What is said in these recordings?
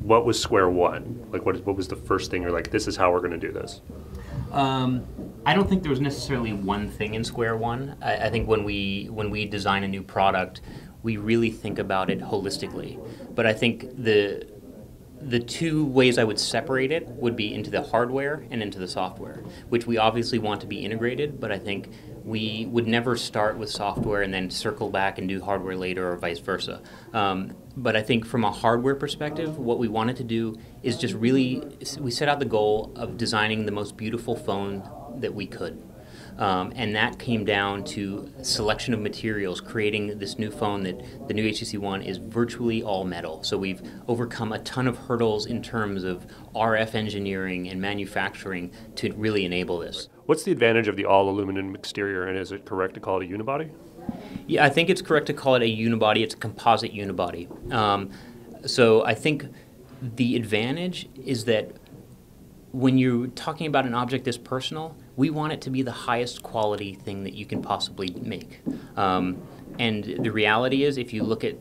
what was square one? Like what was the first thing you're like, this is how we're going to do this? I don't think there was necessarily one thing in square one. I think when we design a new product, we really think about it holistically. But I think the two ways I would separate it would be into the hardware and into the software, which we obviously want to be integrated, but I think we would never start with software and then circle back and do hardware later or vice versa. But I think from a hardware perspective, what we wanted to do is just really, we set out the goal of designing the most beautiful phone that we could. And that came down to selection of materials, creating this new phone that the new HTC One is virtually all metal. So we've overcome a ton of hurdles in terms of RF engineering and manufacturing to really enable this. What's the advantage of the all aluminum exterior, and is it correct to call it a unibody? Yeah, I think it's correct to call it a unibody. It's a composite unibody. So I think the advantage is that when you're talking about an object this personal, we want it to be the highest quality thing that you can possibly make. And the reality is, if you look at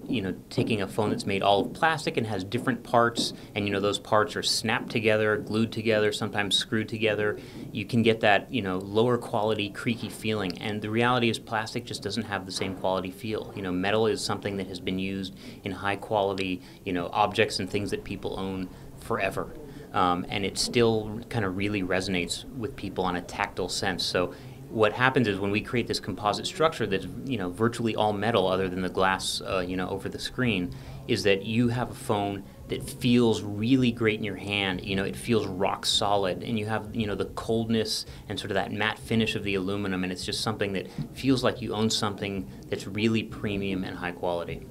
taking a phone that's made all of plastic and has different parts, and those parts are snapped together, glued together, sometimes screwed together, you can get that lower quality, creaky feeling. And the reality is, plastic just doesn't have the same quality feel. Metal is something that has been used in high quality objects and things that people own forever. And it still kind of really resonates with people on a tactile sense. So what happens is when we create this composite structure that's virtually all metal other than the glass over the screen, is that you have a phone that feels really great in your hand. It feels rock solid, and you have the coldness and sort of that matte finish of the aluminum, and it's just something that feels like you own something that's really premium and high quality.